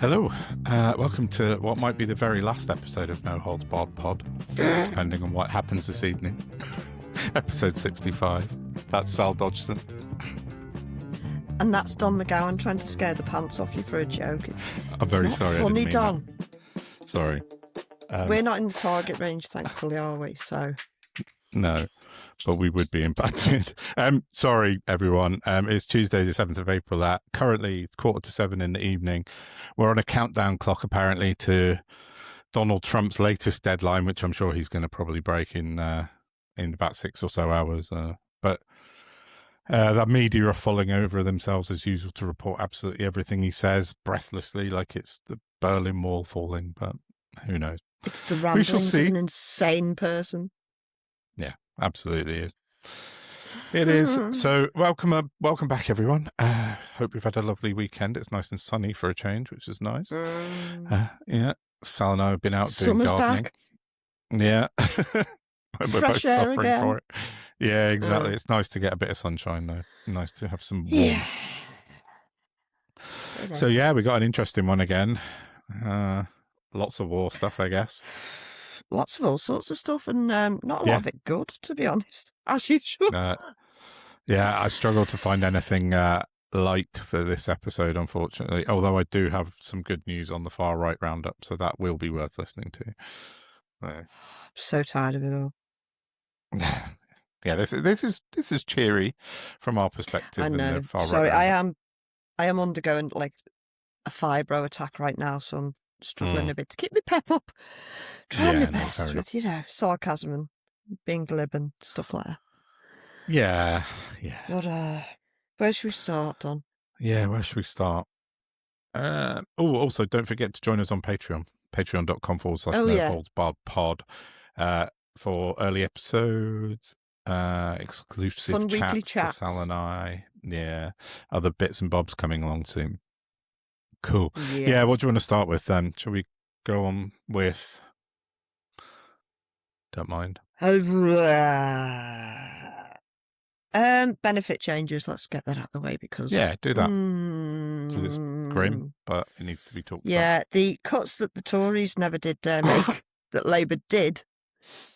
Hello, welcome to what might be the very last episode of No Holds Barred Pod, depending on what happens this evening. Episode 65. That's Sal Dodgson. And that's Don McGowan trying to scare the pants off you for a joke. I'm very It's not sorry. funny, I didn't mean Don. that. Sorry. We're not in the target range, thankfully, are we? So No, but we would be impacted. Sorry, everyone. It's Tuesday, the 7th of April. Currently 6:45 in the evening. We're on a countdown clock, apparently, to Donald Trump's latest deadline, which I'm sure he's going to probably break in about 6 or so hours. But the media are falling over themselves as usual to report absolutely everything he says breathlessly, like it's the Berlin Wall falling. But who knows? it's the ramblings of an insane person. Yeah, absolutely is. It is. So welcome back, everyone. Hope you've had a lovely weekend. It's nice and sunny for a change, which is nice. Yeah, Sal and I have been out Summer's doing gardening. back. Yeah. We're both Fresh air suffering again. for it. Yeah, exactly. It's nice to get a bit of sunshine, though. Nice to have some warmth. Yeah. So, yeah, we got an interesting one again. Lots of war stuff, I guess. Lots of all sorts of stuff, and not a lot of it good, to be honest, as usual. Yeah, I struggled to find anything light for this episode, unfortunately, although I do have some good news on the far right roundup, so that will be worth listening to. I'm so tired of it all. Yeah, this is cheery from our perspective. I know. The far Sorry, right I am undergoing like a fibro attack right now, so I'm struggling a bit to keep my pep up. Trying my best with, sarcasm and being glib and stuff like that. Yeah. But where should we start, Don? Yeah, where should we start? Also, don't forget to join us on Patreon. Patreon.com/NoHoldsBarredPod for early episodes, exclusive Fun weekly chats to Sal and I. Yeah, other bits and bobs coming along soon. Cool. Yes. Yeah, what do you want to start with then? Shall we go on with... Don't mind. Benefit changes. Let's get that out of the way because... Yeah, do that. Because it's grim, but it needs to be talked about. Yeah, the cuts that the Tories never did make, that Labour did,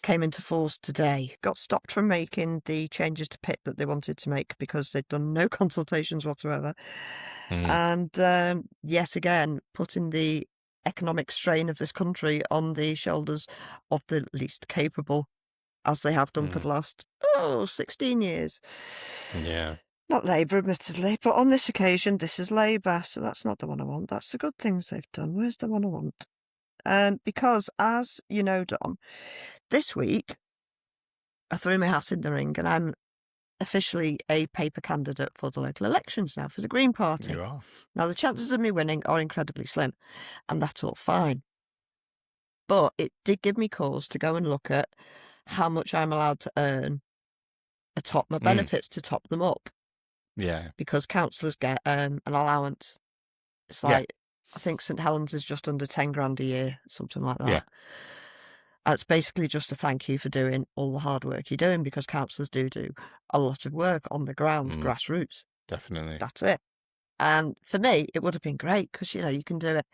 came into force today. Got stopped from making the changes to PIP that they wanted to make because they'd done no consultations whatsoever. And yet again, putting the economic strain of this country on the shoulders of the least capable, as they have done for the last 16 years. Yeah. Not Labour, admittedly, but on this occasion, this is Labour, so that's not the one I want. That's the good things they've done. Where's the one I want? Because, as you know, Dom, this week, I threw my hat in the ring and I'm officially a paper candidate for the local elections now for the Green Party. You are. Now, the chances of me winning are incredibly slim, and that's all fine. But it did give me cause to go and look at how much I'm allowed to earn atop my benefits to top them up. Yeah. Because councillors get an allowance. It's like, I think St Helens is just under 10 grand a year, something like that. Yeah. It's basically just a thank you for doing all the hard work you're doing, because councillors do a lot of work on the ground, grassroots. Definitely. That's it. And for me, it would have been great because, you can do it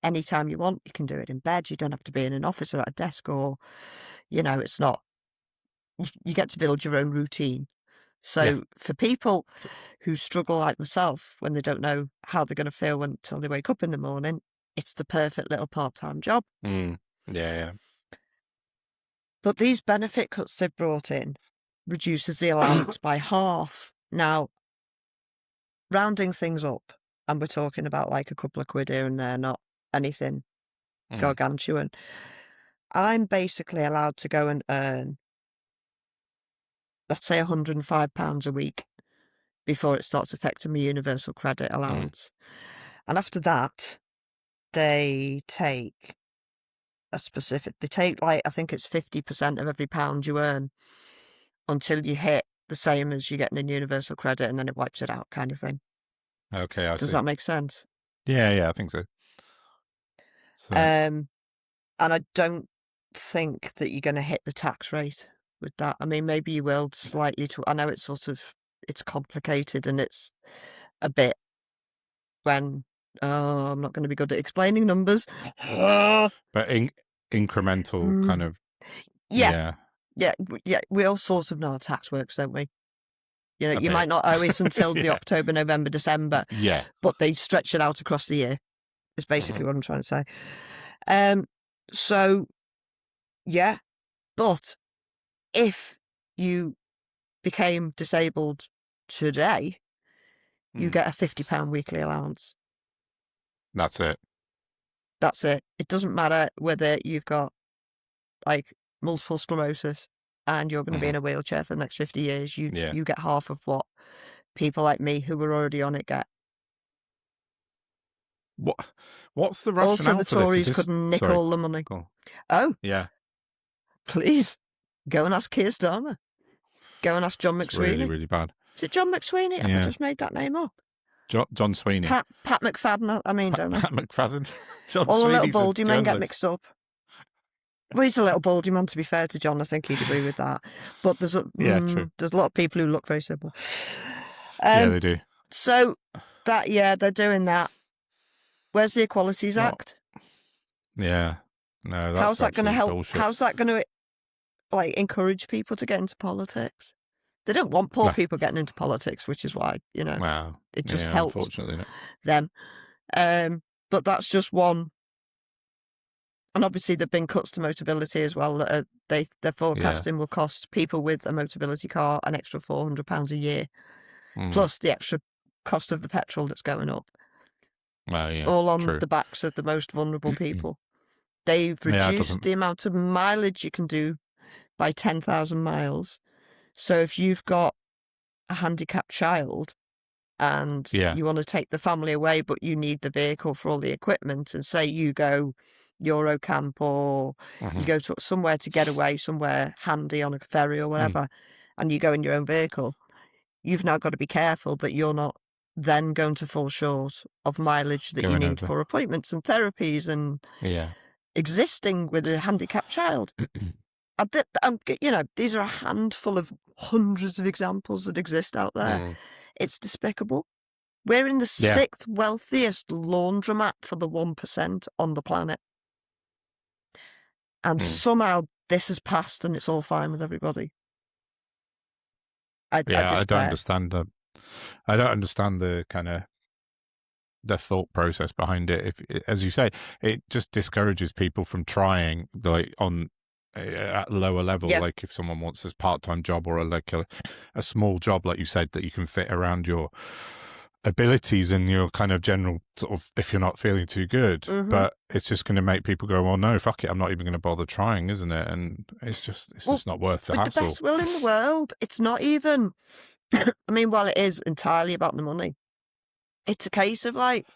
anytime you want. You can do it in bed. You don't have to be in an office or at a desk or, it's not. You get to build your own routine. So for people who struggle like myself when they don't know how they're going to feel until they wake up in the morning, it's the perfect little part-time job. Yeah. But these benefit cuts they've brought in reduces the allowance by half. Now, rounding things up, and we're talking about like a couple of quid here and there, not anything gargantuan. I'm basically allowed to go and earn, let's say, £105 a week before it starts affecting my universal credit allowance. And after that, they take I think it's 50% of every pound you earn until you hit the same as you're getting in universal credit, and then it wipes it out, kind of thing. Okay, I see. Does that make sense? Yeah, I think so. And I don't think that you're going to hit the tax rate with that. I mean, maybe you will slightly. I know it's complicated and it's a bit when I'm not going to be good at explaining numbers. But incremental kind of. Yeah. We all sort of know how tax works, don't we? You know, you might not owe it until the October, November, December. Yeah. But they stretch it out across the year, is basically what I'm trying to say. So, yeah. But if you became disabled today, you get a £50 weekly allowance. That's it. That's it. It doesn't matter whether you've got, like, multiple sclerosis and you're going to be in a wheelchair for the next 50 years. You get half of what people like me who were already on it get. What's the rationale also, the for Tories this? could nick all the money. Oh, yeah. Please go and ask Keir Starmer. Go and ask John It's McSweeney. really, really bad. Is it John McSweeney? Have I just made that name up? John Sweeney. Pat McFadden. I mean, don't I? Pat McFadden. John All the Sweeney's little baldy men get mixed up. Well, he's a little baldy man, to be fair to John. I think he'd agree with that. But there's true. There's a lot of people who look very similar. Yeah, they do. So they're doing that. Where's the Equalities Act? Yeah. No, that's how's that going to help? Bullshit. How's that going to encourage people to get into politics? They don't want poor people getting into politics, which is why, it just helps unfortunately them. But that's just one. And obviously there've been cuts to Motability as well. They're forecasting will cost people with a Motability car an extra £400 a year, plus the extra cost of the petrol that's going up. All on the backs of the most vulnerable people. They've reduced the amount of mileage you can do by 10,000 miles. So if you've got a handicapped child and you want to take the family away, but you need the vehicle for all the equipment, and say you go Eurocamp or you go to somewhere to get away, somewhere handy on a ferry or whatever, and you go in your own vehicle, you've now got to be careful that you're not then going to fall short of mileage that you need for appointments and therapies and existing with a handicapped child. These are a handful of hundreds of examples that exist out there. It's despicable. We're in the sixth wealthiest laundromat for the 1% on the planet. And somehow this has passed and it's all fine with everybody. I don't understand I don't understand the kind of the thought process behind it. If, as you say, it just discourages people from trying, like, on at lower level. Like if someone wants this part-time job or a small job, like you said, that you can fit around your abilities and your kind of general sort of, if you're not feeling too good, but it's just going to make people go, well, no, fuck it, I'm not even going to bother trying, isn't it? And it's just not worth the hassle. The best will in the world, it's not even I mean, while it is entirely about the money, it's a case of like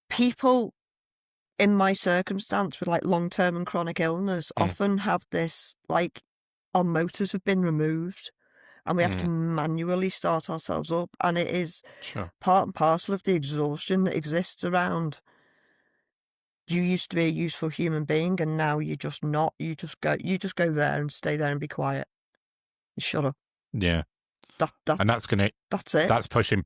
people in my circumstance with like long-term and chronic illness often have this, like, our motors have been removed and we have to manually start ourselves up, and it is part and parcel of the exhaustion that exists around. You used to be a useful human being and now you're just not. You just go there and stay there and be quiet. Shut up. Yeah. And that's it. That's pushing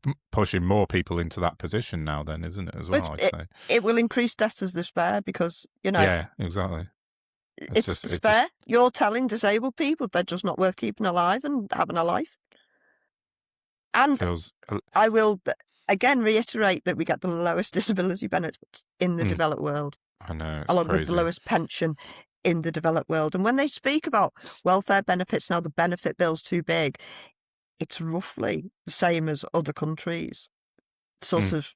more people into that position now, then, isn't it? As well, I'd say it will increase deaths of despair because Yeah, exactly. It's despair. You're telling disabled people they're just not worth keeping alive and having a life. And I will again reiterate that we get the lowest disability benefits in the developed world. I know, along with the lowest pension in the developed world. And when they speak about welfare benefits, now the benefit bill's too big, it's roughly the same as other countries. Sort of,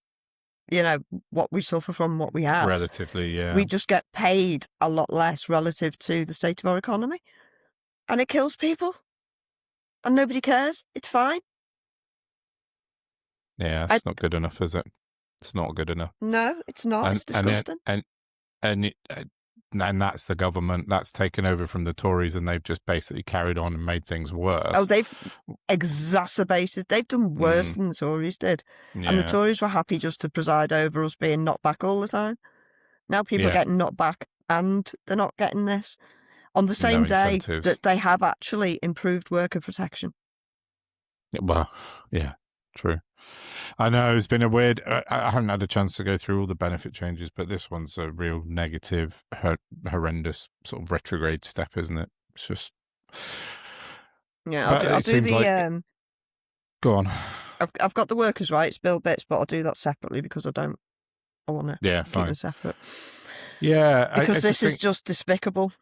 what we suffer from, what we have. Relatively, yeah. We just get paid a lot less relative to the state of our economy. And it kills people. And nobody cares. It's fine. Yeah, it's not good enough, is it? It's not good enough. No, it's not. It's disgusting. And that's the government that's taken over from the Tories, and they've just basically carried on and made things worse. Oh, they've exacerbated. They've done worse than the Tories did. Yeah. And the Tories were happy just to preside over us being knocked back all the time. Now people are getting knocked back and they're not getting this on the same day that they have actually improved worker protection. Well, yeah, true. I know it's been a weird. I haven't had a chance to go through all the benefit changes, but this one's a real negative, horrendous sort of retrograde step, isn't it? It's just. Yeah, But I'll it do seems the like. Go on. I've got the workers' rights bill bits, but I'll do that separately because I want to Yeah, keep fine. them separate. Yeah, Because this is just despicable.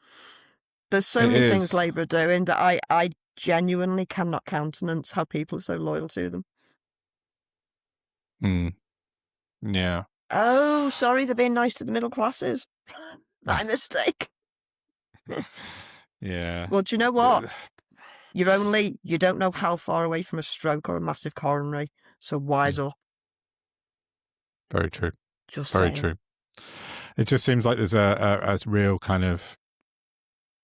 There's so many things Labour are doing that I genuinely cannot countenance how people are so loyal to them. Yeah. Oh, sorry, they're being nice to the middle classes. My mistake. Yeah. Well, do you know what? You don't know how far away from a stroke or a massive coronary, so wise up. Very true. Just Very saying. true. It just seems like there's a real kind of,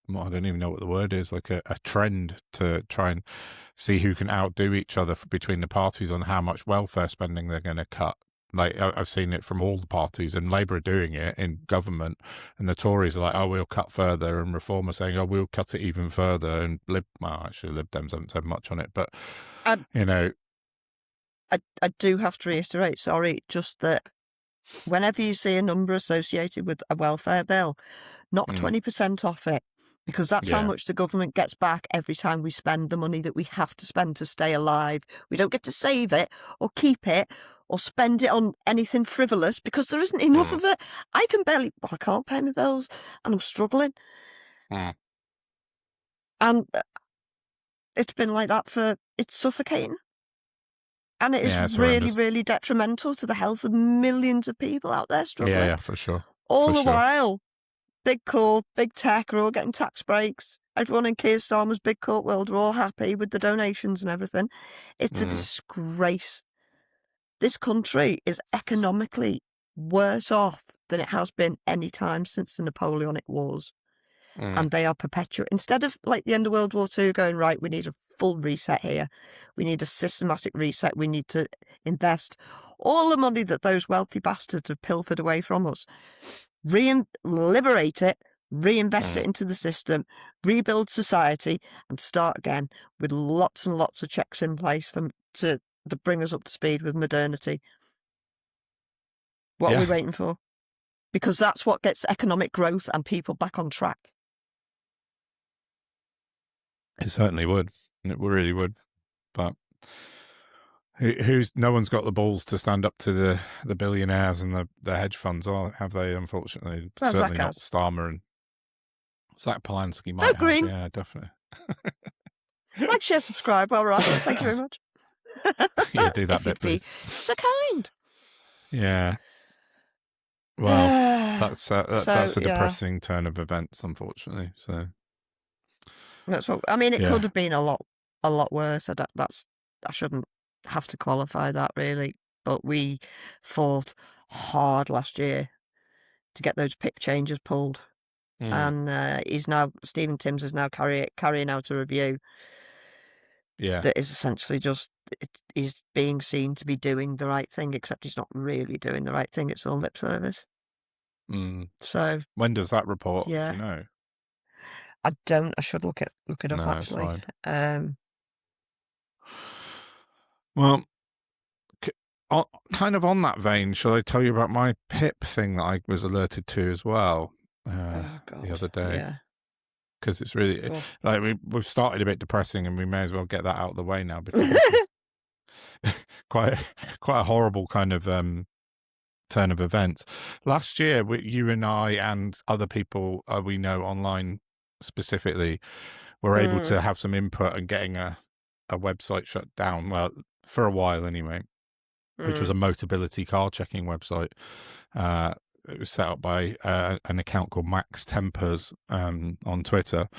well, I don't even know what the word is, like a trend to try and see who can outdo each other between the parties on how much welfare spending they're going to cut. Like I've seen it from all the parties, and Labour are doing it in government, and the Tories are like, "Oh, we'll cut further," and Reform are saying, "Oh, we'll cut it even further." And Lib Dems haven't said much on it, but you know, I do have to reiterate, sorry, just that whenever you see a number associated with a welfare bill, knock 20% off it, because that's how much the government gets back every time we spend the money that we have to spend to stay alive. We don't get to save it or keep it or spend it on anything frivolous because there isn't enough of it. I can't pay my bills and I'm struggling. And it's been like that it's suffocating. And it is really, really detrimental to the health of millions of people out there struggling. Yeah, for sure. All the while, Big Court, Big Tech are all getting tax breaks. Everyone in Keir Starmer's Big Court world are all happy with the donations and everything. It's a disgrace. This country is economically worse off than it has been any time since the Napoleonic Wars. And they are perpetual. Instead of like the end of World War II going, right, we need a full reset here. We need a systematic reset. We need to invest all the money that those wealthy bastards have pilfered away from us. Liberate it, reinvest it into the system, rebuild society, and start again with lots and lots of checks in place to bring us up to speed with modernity. What are we waiting for? Because that's what gets economic growth and people back on track. It certainly would. It really would. But no one's got the balls to stand up to the billionaires and the hedge funds, have they? Unfortunately, certainly not Starmer and Zach Polanski might have. Yeah, definitely. Like, share, subscribe. Well, right. Thank you very much. Yeah, do that bit, please. So kind. Yeah. Well, that's a depressing turn of events, unfortunately. So that's what I mean. It could have been a lot worse. I shouldn't have to qualify that really, but we fought hard last year to get those PIP changes pulled, and Stephen Timms is now carrying out a review. Yeah, that is essentially just he's being seen to be doing the right thing, except he's not really doing the right thing. It's all lip service. So when does that report? Yeah, do you know? I don't. I should look it up actually. Well, kind of on that vein, shall I tell you about my PIP thing that I was alerted to as well the other day? Yeah. Because it's really like we've started a bit depressing, and we may as well get that out of the way now because quite a horrible kind of turn of events. Last year, you and I and other people we know online specifically were able to have some input and getting a website shut down. Well, for a while anyway, which was a Motability car checking website. It was set up by an account called Max Tempers on Twitter,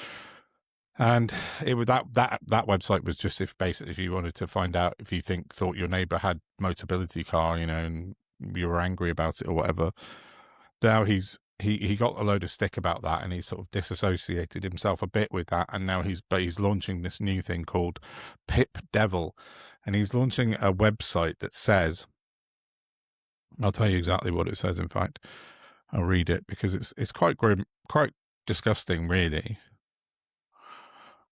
and it was that website was just if you wanted to find out if you thought your neighbour had Motability car, and you were angry about it or whatever. Now he got a load of stick about that, and he sort of disassociated himself a bit with that, and now he's launching this new thing called PIP Devil, and he's launching a website that says, I'll tell you exactly what it says. In fact, I'll read it because it's quite grim, quite disgusting, really.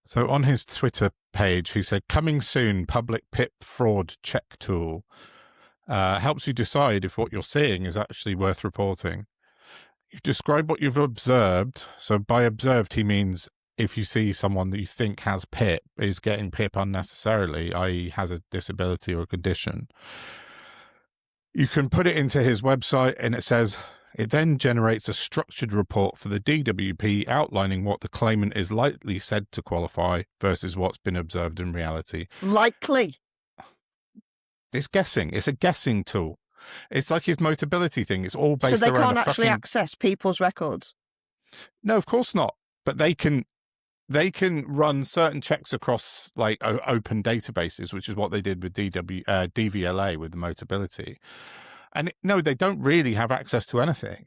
So on his Twitter page, he said, "Coming soon, public PIP fraud check tool helps you decide if what you're seeing is actually worth reporting. You describe what you've observed. So by observed, he means if you see someone that you think has PIP, is getting PIP unnecessarily, i.e. has a disability or a condition. You can put it into his website and it says, it then generates a structured report for the DWP outlining what the claimant is likely said to qualify versus what's been observed in reality." Likely. It's guessing. It's a guessing tool. It's like his Motability thing. It's all based So they around can't actually fucking... access people's records? No, of course not. But they can run certain checks across like open databases, which is what they did with DVLA with the Motability. And no, they don't really have access to anything.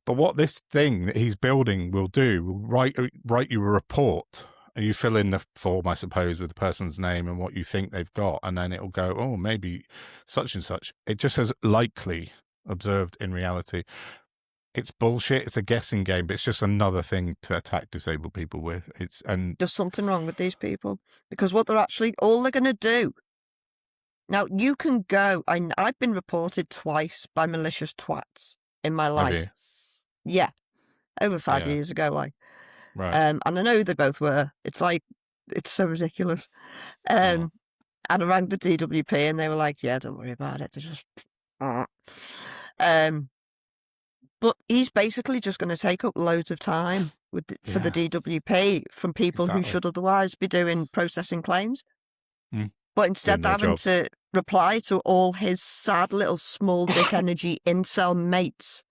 But what this thing that he's building will do, will write you a report, and you fill in the form, I suppose, with the person's name and what you think they've got, and then it'll go, oh, maybe such and such. It just says likely observed in reality. It's bullshit. It's a guessing game, but it's just another thing to attack disabled people with. There's something wrong with these people, because what they're actually, all they're going to do. Now, you can go, I've been reported twice by malicious twats in my life. Have you? Yeah. Over 5 years ago, like. Right. And I know they both were. It's like, it's so ridiculous. And I rang the DWP and they were like, yeah, don't worry about it. They're just... But he's basically just going to take up loads of time for the DWP from people who should otherwise be processing claims. But instead they're having to reply to all his sad little small dick energy incel mates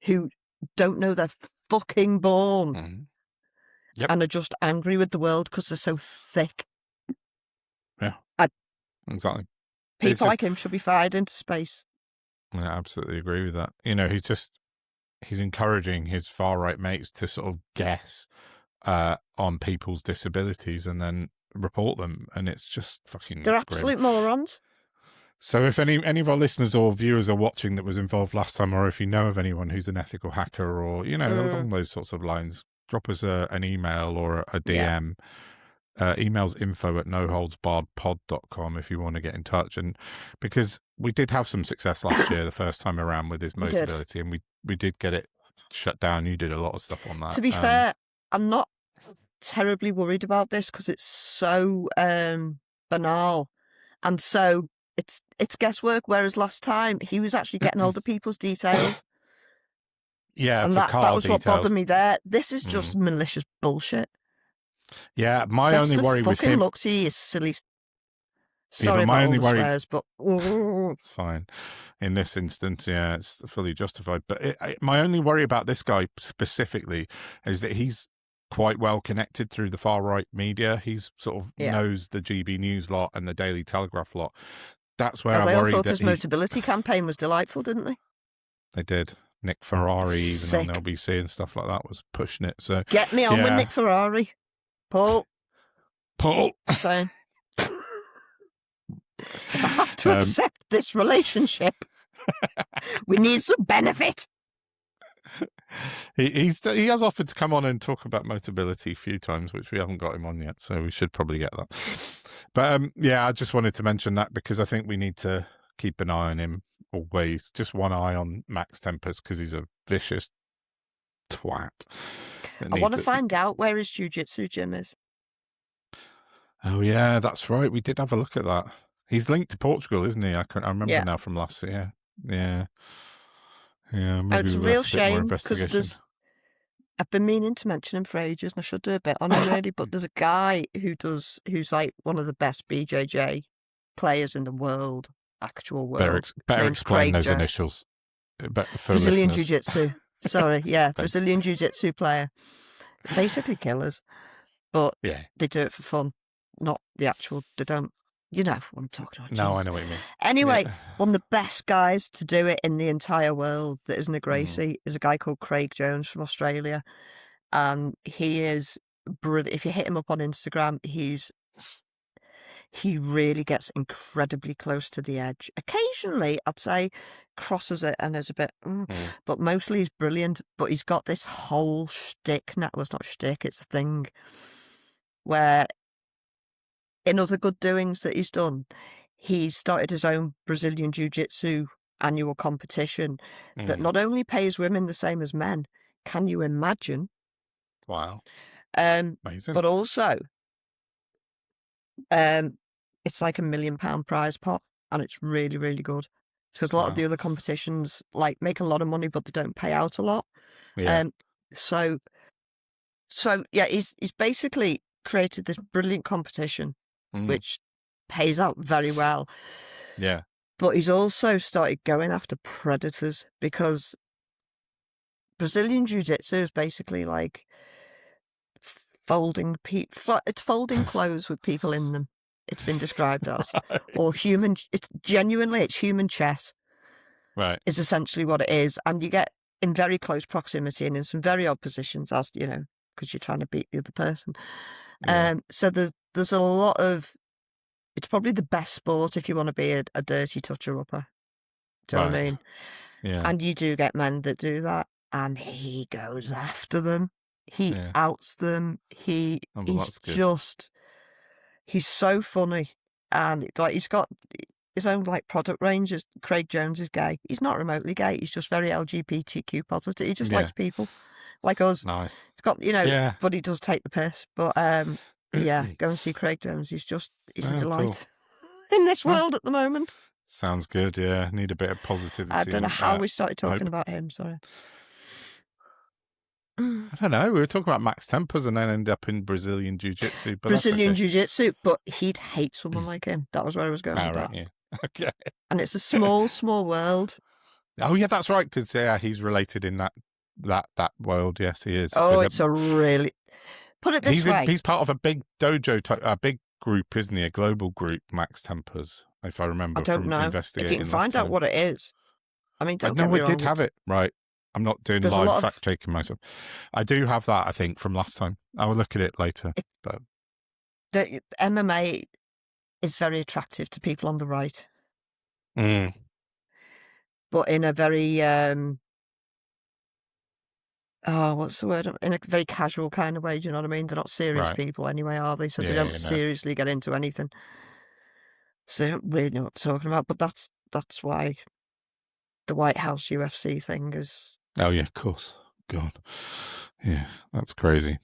who don't know they're fucking born and are just angry with the world because they're so thick. Yeah, exactly. People like him should be fired into space. I absolutely agree with that. You know, he's encouraging his far-right mates to sort of guess on people's disabilities and then report them, and it's just fucking They're absolute morons. So if any of our listeners or viewers are watching that was involved last time, or if you know of anyone who's an ethical hacker or, you know, along those sorts of lines, drop us an email or a DM. Email's info@noholdsbarredpod.com if you want to get in touch. And because we did have some success last year, the first time around with his Motability, and we did get it shut down. You did a lot of stuff on that. To be fair, I'm not terribly worried about this because it's so banal, and so it's guesswork. Whereas last time he was actually getting older people's details. Yeah, and for that was details. what bothered me there. This is just malicious bullshit. Yeah, my only worry with him looks he is silly. Sorry about all the swears, but it's fine. In this instance, yeah, it's fully justified. But my only worry about this guy specifically is that he's quite well connected through the far right media. He's sort of knows the GB News lot and the Daily Telegraph lot. That's where they all thought his Motability campaign was delightful, didn't they? They did. Nick Ferrari, even on LBC and stuff like that, was pushing it. So get me on with Nick Ferrari, Paul. Saying, if I have to accept this relationship, we need some benefit. He has offered to come on and talk about Motability a few times, which we haven't got him on yet, so we should probably get that. But I just wanted to mention that because I think we need to keep an eye on him always. Just one eye on Max Tempest because he's a vicious twat. I want to find out where his jiu-jitsu gym is. Oh yeah, that's right. We did have a look at that. He's linked to Portugal, isn't he? I remember now from last year. Yeah. Maybe it's a real shame because I've been meaning to mention him for ages, and I should do a bit on him really. But there's a guy who's like one of the best BJJ players in the world, actual world. Better explain those initials. Brazilian Jiu-Jitsu. Sorry, Brazilian Jiu-Jitsu player. Basically killers, but they do it for fun, not the actual. They don't. You know what I'm talking about. No, I know what you mean. Anyway, one of the best guys to do it in the entire world that isn't a Gracie is a guy called Craig Jones from Australia. And he is brilliant. If you hit him up on Instagram, he really gets incredibly close to the edge. Occasionally, I'd say, crosses it and is a bit, but mostly he's brilliant. But he's got this whole shtick. Well, it's not shtick, it's a thing where in other good doings that he's done, he started his own Brazilian Jiu-Jitsu annual competition that not only pays women the same as men, can you imagine? Wow. Amazing. But also, it's like £1 million prize pot, and it's really, really good. Because a lot of the other competitions like make a lot of money, but they don't pay out a lot. Yeah. So yeah, he's basically created this brilliant competition, which pays out very well. Yeah. But he's also started going after predators, because Brazilian Jiu-Jitsu is basically like folding clothes with people in them. It's been described as, or human. It's human chess. Right. Is essentially what it is, and you get in very close proximity and in some very odd positions, as you know, because you're trying to beat the other person. Yeah. So there's a lot of. It's probably the best sport if you want to be a dirty toucher-upper. Do you know what I mean? Yeah. And you do get men that do that, and he goes after them. He outs them. He's so funny, and like he's got his own like product range. Craig Jones is gay. He's not remotely gay. He's just very LGBTQ positive. He just likes people like us. Nice. He's got but he does take the piss. But yeah, go and see Craig Jones. He's a delight in this world at the moment. Sounds good. Yeah, need a bit of positivity. I don't know how we started talking about him. Sorry. I don't know. We were talking about Max Tempers and then ended up in Brazilian Jiu-Jitsu. Jiu-Jitsu, but he'd hate someone like him. That was where I was going with that. Yeah. Okay. And it's a small, small world. Oh yeah, that's right. Because he's related in that world. Yes, he is. Oh, it's a really put it this way. He's part of a big dojo type, a big group, isn't he? A global group, Max Tempers, if I remember. I don't know. If you can find out what it is. I mean, don't get me wrong. We did have it right. I'm not doing live fact checking myself. I do have that, I think, from last time. I will look at it later. But the MMA is very attractive to people on the right, but in a very what's the word? In a very casual kind of way. Do you know what I mean? They're not serious people anyway, are they? So they don't seriously get into anything. So they don't really know what they're talking about. But that's why the White House UFC thing is. Oh yeah, of course. God, yeah, that's crazy.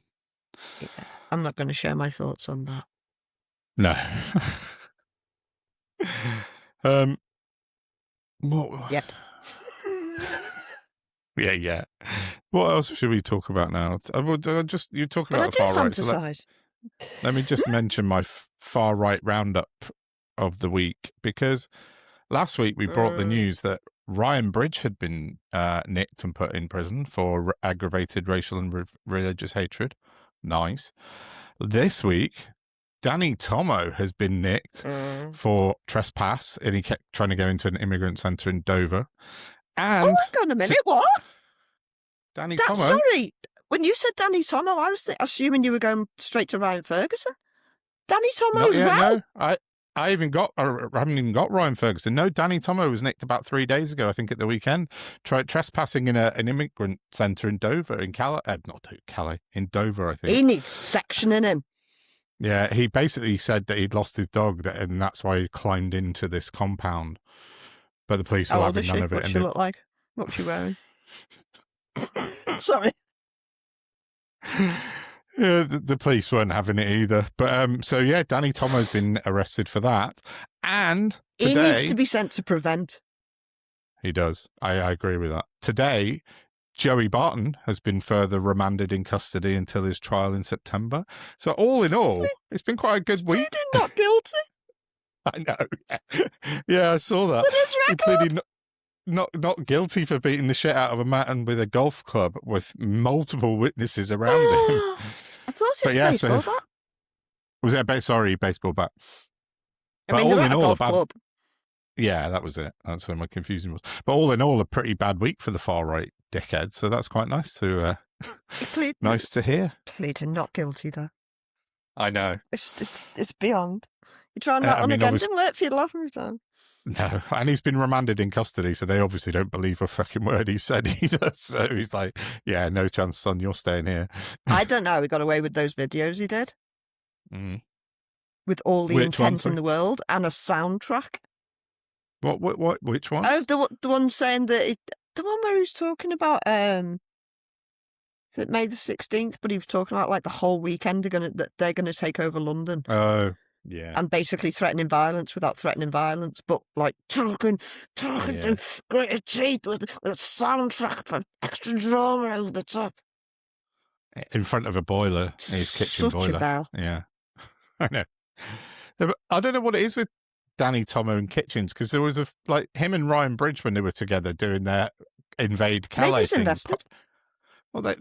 Yeah, I'm not going to share my thoughts on that. No. What? Yet. Yeah. What else should we talk about now? You talk about the far right. So let me just mention my far right roundup of the week, because last week we brought the news that Ryan Bridge had been nicked and put in prison for aggravated racial and religious hatred. Nice. This week, Danny Tomo has been nicked for trespass, and he kept trying to go into an immigrant centre in Dover. And hang on a minute, what? Danny Tomo? Sorry, when you said Danny Tomo, I was assuming you were going straight to Ryan Ferguson. Danny Tomo as well? No, I haven't even got Ryan Ferguson. No, Danny Tomo was nicked about 3 days ago, I think at the weekend, trespassing in an immigrant centre in Dover, in in Dover, I think. He needs sectioning him. Yeah, he basically said that he'd lost his dog, and that's why he climbed into this compound. But the police were having none of it. What's she look like? What's she wearing? Sorry. Yeah, the police weren't having it either. But so yeah, Danny Tomo's been arrested for that, and today, he needs to be sent to prevent. He does. I agree with that. Today, Joey Barton has been further remanded in custody until his trial in September. So all in all, it's been quite a good week. Pleading not guilty. I know. Yeah, I saw that. With his record. He pleaded not guilty for beating the shit out of a man with a golf club with multiple witnesses around him. I thought it was baseball bat. Was it a baseball bat? I mean, you're at a golf club. Yeah, that was it. That's where my confusion was. But all in all, a pretty bad week for the far right dickhead. So that's quite nice to nice to hear. Pleading not guilty, though. I know. It's beyond. You're trying that one again. Didn't work for you the last time. No, and he's been remanded in custody, so they obviously don't believe a fucking word he said either. So he's like, yeah, no chance, son, you're staying here. I don't know how he got away with those videos he did. Mm. with all the Which one, intent in sorry? the world and a soundtrack. Which one? Oh, the one saying that the one where he was talking about that May the 16th, but he was talking about like the whole weekend that they're gonna take over London. Oh, yeah. And basically threatening violence without threatening violence, but like talking to greater teeth with a soundtrack for extra drama over the top. In front of a boiler, his kitchen Such boiler. a bell. Yeah, I know. I don't know what it is with Danny, Tomo, and Kitchens, because there was him and Ryan Bridge when they were together doing their Invade Calais Maybe he's thing. invested. Well,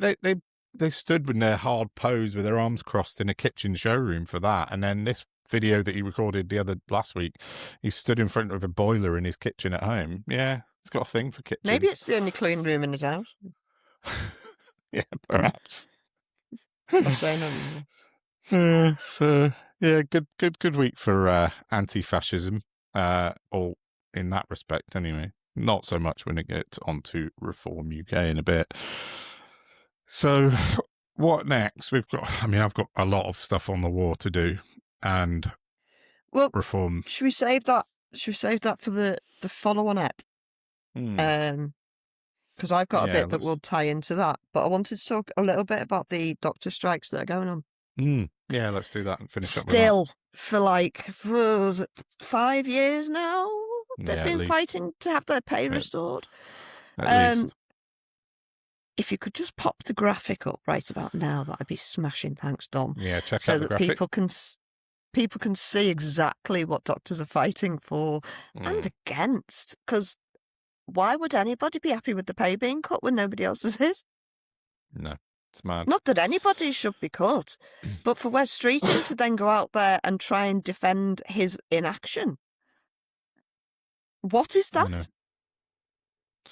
they stood with their hard pose with their arms crossed in a kitchen showroom for that, and then this video that he recorded last week, he stood in front of a boiler in his kitchen at home. Yeah, he's got a thing for kitchens. Maybe it's the only clean room in his house. Yeah, perhaps. Not saying anything. So yeah, good week for anti-fascism, or in that respect anyway. Not so much when it gets onto Reform UK in a bit. So what next? I've got a lot of stuff on the war to do, and Reform. Should we save that? For the follow-on ep? Because I've got a bit that will tie into that. But I wanted to talk a little bit about the doctor strikes that are going on. Yeah, let's do that and finish up with that. Still, for like 5 years now, they've been fighting to have their pay restored. At least. If you could just pop the graphic up right about now, that'd be smashing. Thanks, Dom. Yeah, check so out the that graphic. people can see exactly what doctors are fighting for and against. Because why would anybody be happy with the pay being cut when nobody else's is? No, it's mad. Not that anybody should be cut, but for Wes Streeting to then go out there and try and defend his inaction. What is that?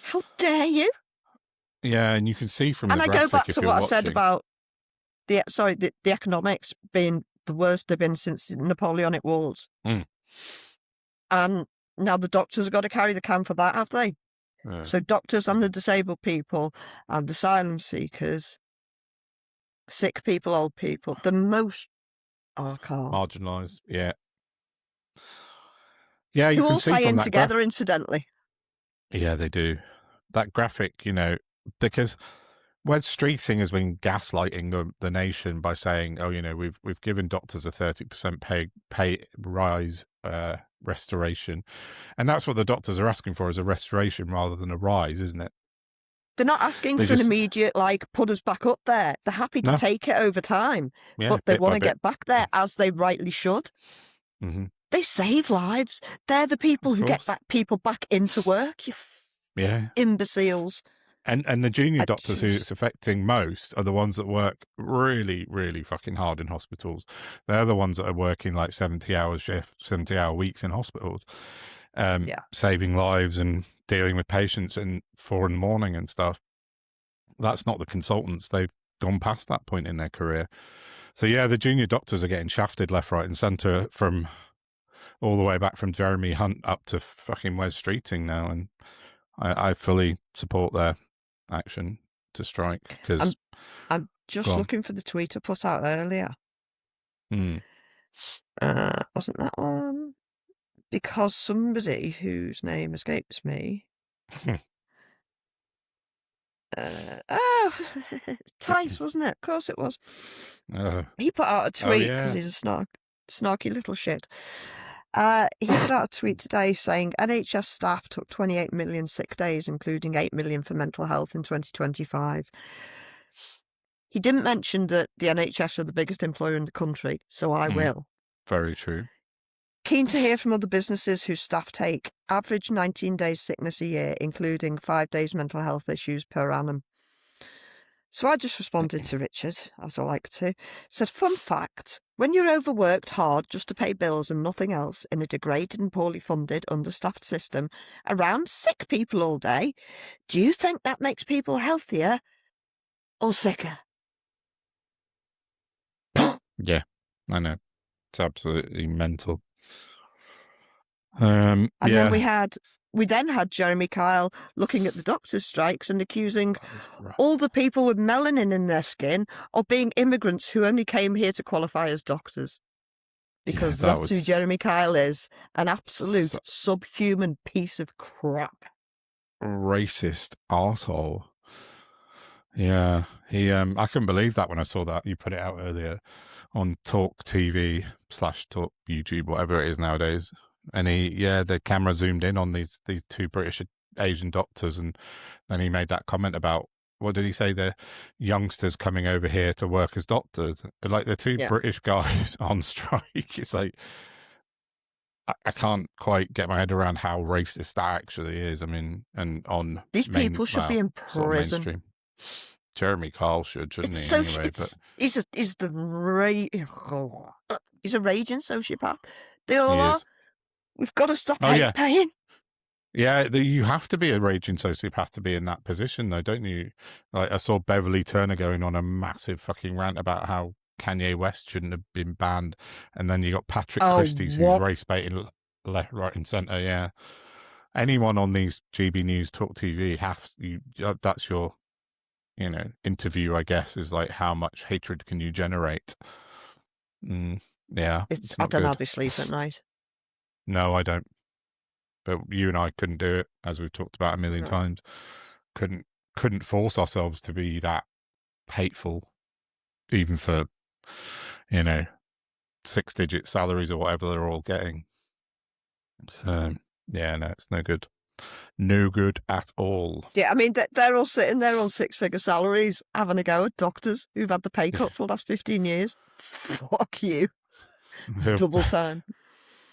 How dare you? Yeah, and you can see from the graphic. And I go back to what I said about the economics being the worst they've been since the Napoleonic Wars. And now the doctors have got to carry the can for that, have they? Yeah. So doctors and the disabled people and asylum seekers, sick people, old people, the most marginalised. Yeah. Yeah, you who can all see tie from in that together, incidentally. Yeah, they do. That graphic, because Wes Streeting has been gaslighting the nation by saying, "Oh, we've given doctors a 30% pay rise restoration," and that's what the doctors are asking for, is a restoration rather than a rise, isn't it? They're not asking for an immediate put us back up there. They're happy to take it over time, but they want to get back there, as they rightly should. Mm-hmm. They save lives. They're the people who get people back into work. You imbeciles. And the junior doctors who it's affecting most are the ones that work really, really fucking hard in hospitals. They're the ones that are working 70-hour shifts, 70-hour weeks in hospitals, saving lives and dealing with patients in 4 a.m. and stuff. That's not the consultants. They've gone past that point in their career. So yeah, the junior doctors are getting shafted left, right, and centre, from all the way back from Jeremy Hunt up to fucking Wes Streeting now, and I fully support their action to strike. Because I'm just looking for the tweet I put out earlier. Wasn't that one? Because somebody whose name escapes me. Tice, wasn't it? Of course it was. He put out a tweet because he's a snarky little shit. He put out a tweet today saying NHS staff took 28 million sick days, including 8 million for mental health in 2025. He didn't mention that the NHS are the biggest employer in the country, so I will. Very true. Keen to hear from other businesses whose staff take average 19 days sickness a year, including 5 days mental health issues per annum. So I just responded to Richard, as I like to. Said, fun fact, when you're overworked hard just to pay bills and nothing else in a degraded and poorly funded, understaffed system around sick people all day, do you think that makes people healthier or sicker? Yeah, I know. It's absolutely mental. And then we then had Jeremy Kyle looking at the doctors' strikes and accusing all the people with melanin in their skin of being immigrants who only came here to qualify as doctors. because that that's who was Jeremy Kyle is, an absolute so- subhuman piece of crap. racist arsehole. Yeah, I couldn't believe that when I saw that. You put it out earlier on Talk TV / Talk YouTube, whatever it is nowadays. And the camera zoomed in on these two British Asian doctors, and then he made that comment about, what did he say? The youngsters coming over here to work as doctors, like the two British guys on strike. It's like, I can't quite get my head around how racist that actually is. I mean, and on these people should be in prison. mainstream. Jeremy Kyle shouldn't he? Anyway, but he's a raging sociopath. They all are. We've got to stop paying. Yeah, you have to be a raging sociopath to be in that position, though, don't you? Like, I saw Beverly Turner going on a massive fucking rant about how Kanye West shouldn't have been banned, and then you got Patrick Christie's who's race baiting left, right, and centre. Yeah, anyone on these GB News Talk TV that's your, interview, I guess, is like, how much hatred can you generate? Yeah, I don't know how they sleep at night. No, I don't. But you and I couldn't do it, as we've talked about a million times. Couldn't force ourselves to be that hateful, even for, 6-digit salaries or whatever they're all getting. So yeah, no, it's no good. No good at all. Yeah, I mean, they're all sitting there on 6-figure salaries, having a go at doctors who've had the pay cut for the last 15 years. Fuck you. Double time.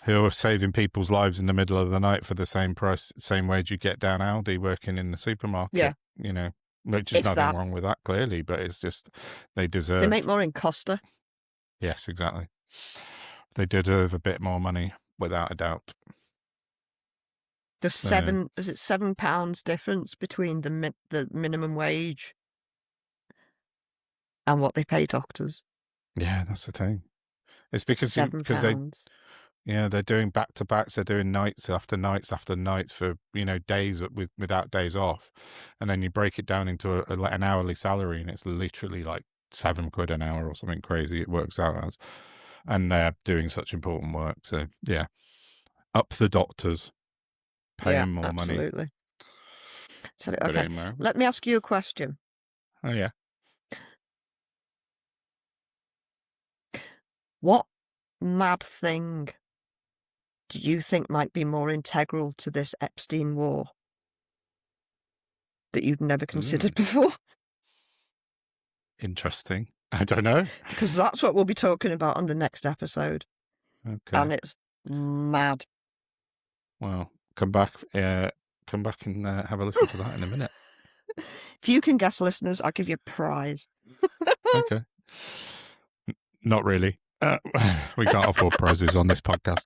Who are saving people's lives in the middle of the night for the same price, same wage you get down Aldi working in the supermarket. Yeah. Which is nothing wrong with that, clearly, but it's just, they deserve... They make more in Costa. Yes, exactly. They deserve a bit more money, without a doubt. There's £7 difference between the minimum wage and what they pay doctors. Yeah, that's the thing. It's because £7. They're doing back-to-backs. They're doing nights after nights after nights for, days without days off. And then you break it down into an hourly salary, and it's literally like £7 an hour or something crazy it works out as. And they're doing such important work. So, yeah. Up the doctors. Pay them more money. So, okay, let me ask you a question. Oh, yeah. What mad thing do you think might be more integral to this Epstein war that you'd never considered before? Interesting. I don't know. Because that's what we'll be talking about on the next episode. Okay. And it's mad. Well, come back and have a listen to that in a minute. If you can guess, listeners, I'll give you a prize. Okay. Not really. We can't afford prizes on this podcast.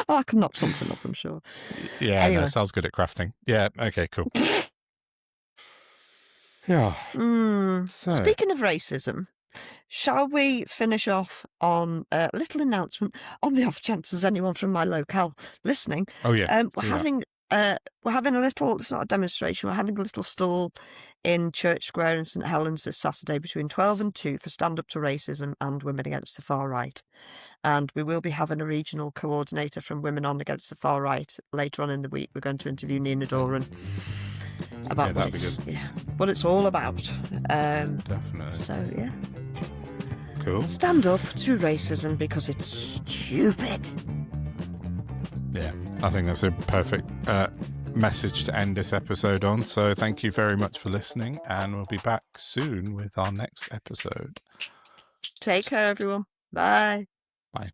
I can knock something up, I'm sure. Yeah, anyway. No, Sal's good at crafting. Yeah, okay, cool. Yeah. So. Speaking of racism, shall we finish off on a little announcement on the off chance there's anyone from my locale listening? Oh, yeah. We're having a little, it's not a demonstration, we're having a little stall in Church Square in St Helens this Saturday between 12 and 2 for Stand Up to Racism and Women Against the Far Right. And we will be having a regional coordinator from Women On Against the Far Right later on in the week. We're going to interview Nina Doran about what it's all about. Definitely. So, yeah. Cool. Stand up to racism because it's stupid. Yeah, I think that's a perfect message to end this episode on. So thank you very much for listening, and we'll be back soon with our next episode. Take care, everyone. Bye. Bye.